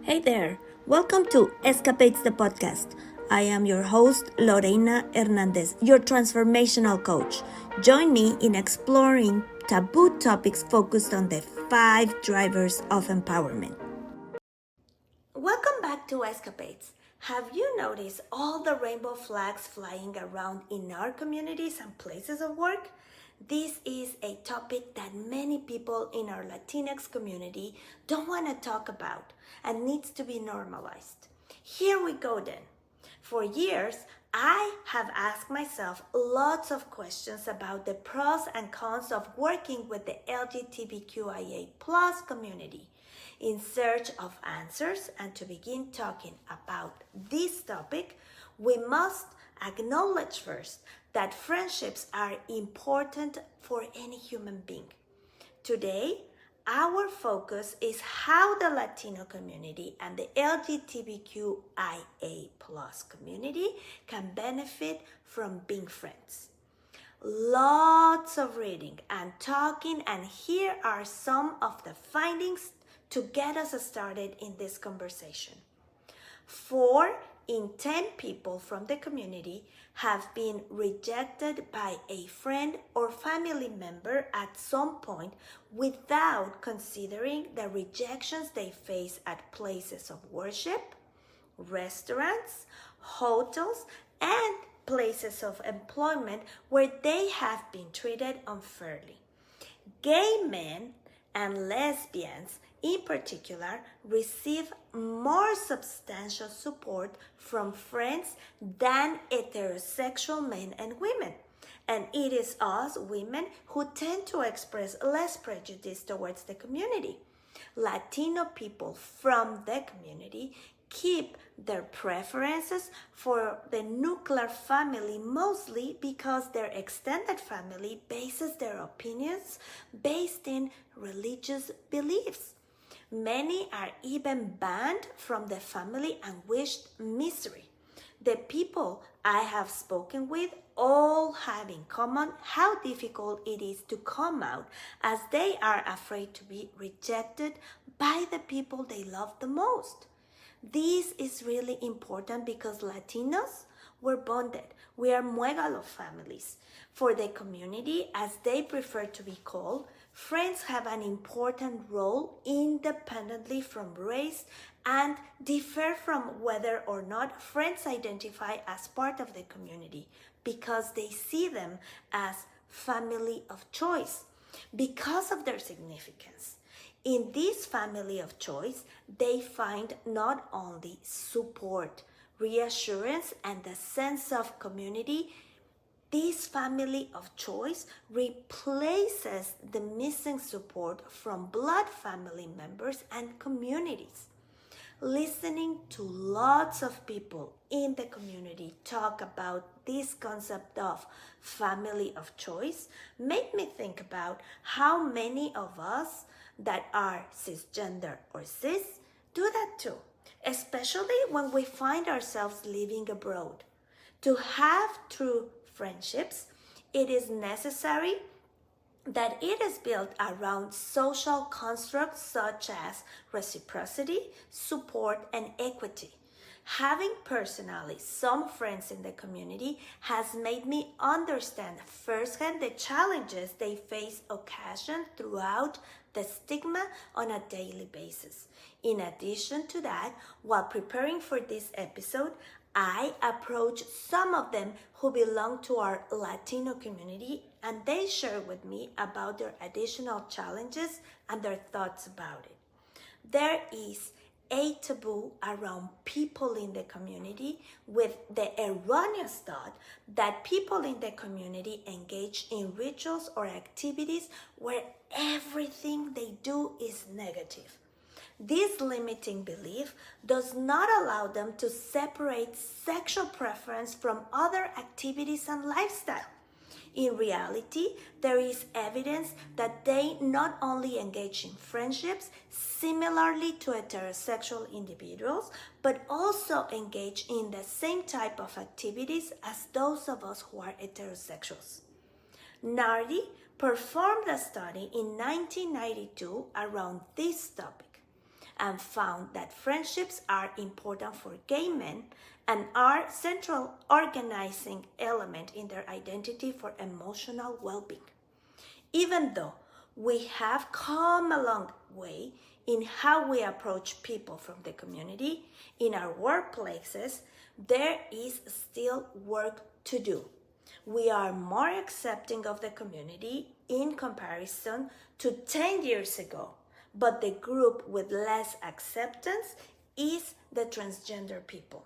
Hey there, welcome to Escapades the podcast. I am your host, Lorena Hernandez, your transformational coach. Join me in exploring taboo topics focused on the 5 drivers of empowerment. Welcome back to Escapades. Have you noticed all the rainbow flags flying around in our communities and places of work? This is a topic that many people in our Latinx community don't want to talk about and needs to be normalized. Here we go then. For years, I have asked myself lots of questions about the pros and cons of working with the LGTBQIA plus community. In search of answers and to begin talking about this topic, we must acknowledge first that friendships are important for any human being. Today, our focus is how the Latino community and the LGBTQIA plus community can benefit from being friends. Lots of reading and talking, and here are some of the findings to get us started in this conversation. 4 in 10 people from the community have been rejected by a friend or family member at some point without considering the rejections they face at places of worship, restaurants, hotels, and places of employment where they have been treated unfairly. Gay men and lesbians in particular receive more substantial support from friends than heterosexual men and women. And it is us women who tend to express less prejudice towards the community. Latino people from the community keep their preferences for the nuclear family mostly because their extended family bases their opinions based in religious beliefs. Many are even banned from the family and wished misery. The people I have spoken with all have in common how difficult it is to come out, as they are afraid to be rejected by the people they love the most. This is really important because Latinos were bonded. We are muégalo families. For the community, as they prefer to be called, friends have an important role independently from race and differ from whether or not friends identify as part of the community because they see them as family of choice because of their significance. In this family of choice, they find not only support, reassurance, and a sense of community. This family of choice replaces the missing support from blood family members and communities. Listening to lots of people in the community talk about this concept of family of choice made me think about how many of us that are cisgender or cis do that too, especially when we find ourselves living abroad. To have true friendships, it is necessary that it is built around social constructs such as reciprocity, support, and equity. Having personally some friends in the community has made me understand firsthand the challenges they face occasioned throughout the stigma on a daily basis. In addition to that, while preparing for this episode, I approached some of them who belong to our Latino community, and they shared with me about their additional challenges and their thoughts about it. There is a taboo around people in the community with the erroneous thought that people in the community engage in rituals or activities where everything they do is negative. This limiting belief does not allow them to separate sexual preference from other activities and lifestyle. In reality, there is evidence that they not only engage in friendships similarly to heterosexual individuals, but also engage in the same type of activities as those of us who are heterosexuals. Nardi performed a study in 1992 around this topic. and found that friendships are important for gay men and are central organizing element in their identity for emotional well-being. Even though we have come a long way in how we approach people from the community in our workplaces, there is still work to do. We are more accepting of the community in comparison to 10 years ago, but the group with less acceptance is the transgender people.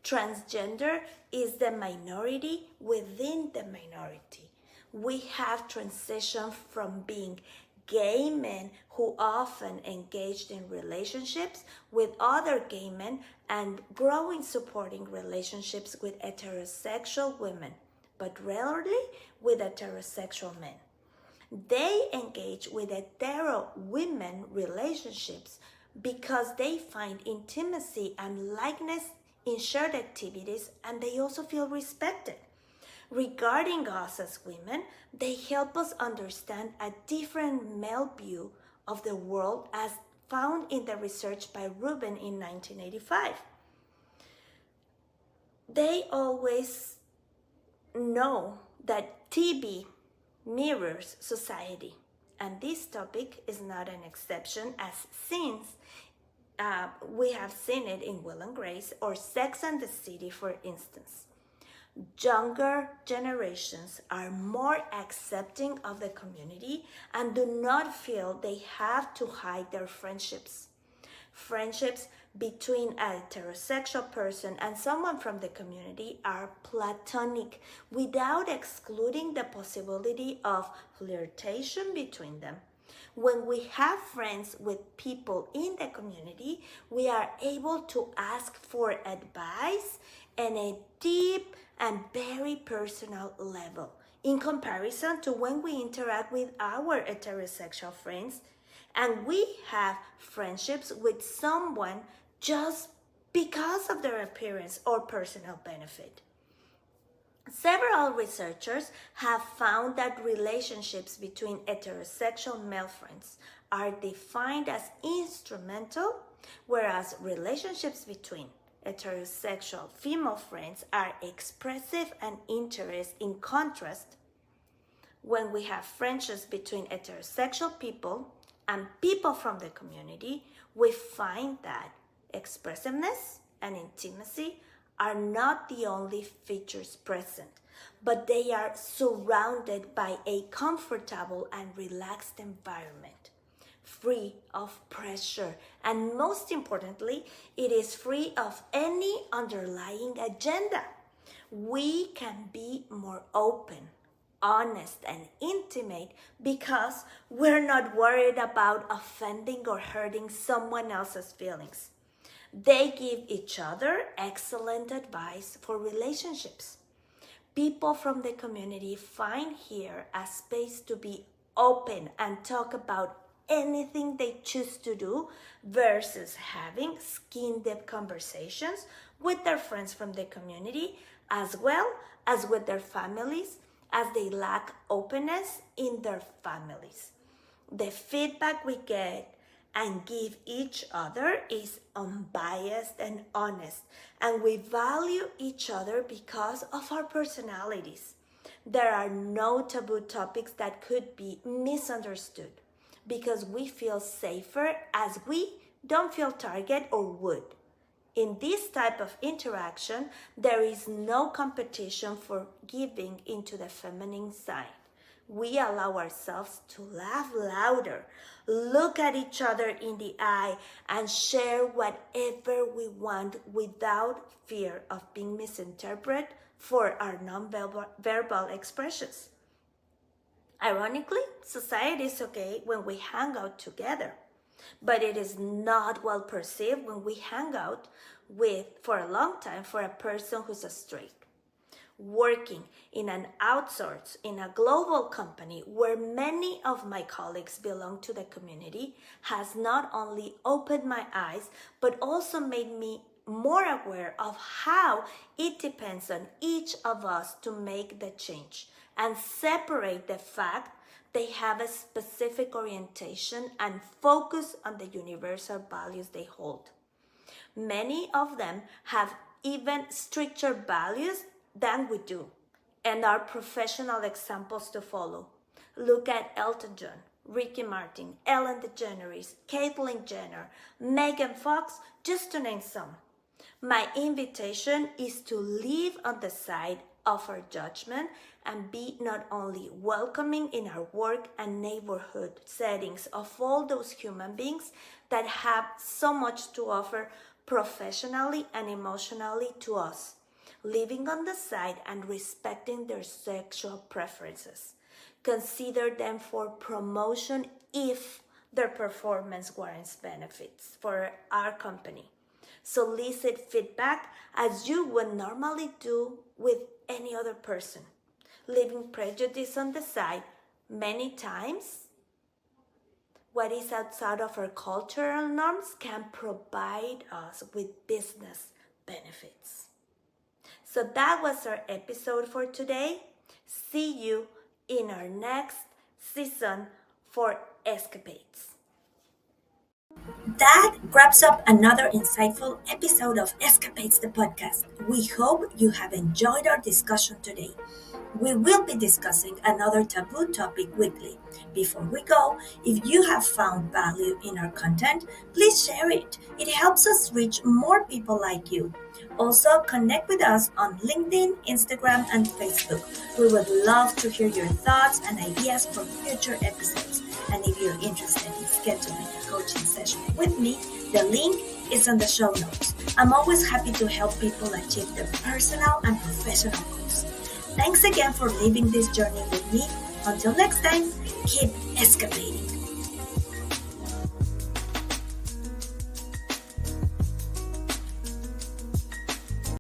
Transgender is the minority within the minority. We have transitioned from being gay men who often engaged in relationships with other gay men and growing supporting relationships with heterosexual women, but rarely with heterosexual men. They engage with hetero women relationships because they find intimacy and likeness in shared activities, and they also feel respected. Regarding us as women, they help us understand a different male view of the world as found in the research by Rubin in 1985. They always know that TB mirrors society, and this topic is not an exception, as since we have seen it in Will and Grace or Sex and the City, for instance. Younger generations are more accepting of the community and do not feel they have to hide their friendships. Friendships between a heterosexual person and someone from the community are platonic without excluding the possibility of flirtation between them. When we have friends with people in the community, we are able to ask for advice and a deep and very personal level in comparison to when we interact with our heterosexual friends and we have friendships with someone just because of their appearance or personal benefit. Several researchers have found that relationships between heterosexual male friends are defined as instrumental, whereas relationships between heterosexual female friends are expressive and interest. In contrast, when we have friendships between heterosexual people and people from the community, we find that expressiveness and intimacy are not the only features present, but they are surrounded by a comfortable and relaxed environment, free of pressure, and most importantly, it is free of any underlying agenda. We can be more open, honest, and intimate because we're not worried about offending or hurting someone else's feelings. They give each other excellent advice for relationships. People from the community find here a space to be open and talk about anything they choose to do versus having skin-deep conversations with their friends from the community as well as with their families, as they lack openness in their families. The feedback we get and give each other is unbiased and honest, and we value each other because of our personalities. There are no taboo topics that could be misunderstood because we feel safer as we don't feel targeted or would. In this type of interaction, there is no competition for giving into the feminine side. We allow ourselves to laugh louder, look at each other in the eye, and share whatever we want without fear of being misinterpreted for our non-verbal expressions. Ironically, society is okay when we hang out together, but it is not well perceived when we hang out with, for a long time, for a person who's a straight. Working in an outsource in a global company where many of my colleagues belong to the community has not only opened my eyes but also made me more aware of how it depends on each of us to make the change and separate the fact they have a specific orientation and focus on the universal values they hold. Many of them have even stricter values than we do and are professional examples to follow. Look at Elton John, Ricky Martin, Ellen DeGeneres, Caitlyn Jenner, Megan Fox, just to name some. My invitation is to live on the side of our judgment and be not only welcoming in our work and neighborhood settings of all those human beings that have so much to offer professionally and emotionally to us, living on the side and respecting their sexual preferences. Consider them for promotion if their performance warrants benefits for our company. Solicit feedback as you would normally do with any other person. Leaving prejudice on the side, many times what is outside of our cultural norms can provide us with business benefits. So that was our episode for today. See you in our next season for Escapades. That wraps up another insightful episode of Escapades, the podcast. We hope you have enjoyed our discussion today. We will be discussing another taboo topic weekly. Before we go, if you have found value in our content, please share it. It helps us reach more people like you. Also, connect with us on LinkedIn, Instagram, and Facebook. We would love to hear your thoughts and ideas for future episodes. And if you're interested in scheduling a coaching session with me, the link is on the show notes. I'm always happy to help people achieve their personal and professional goals. Thanks again for living this journey with me. Until next time, keep escapading.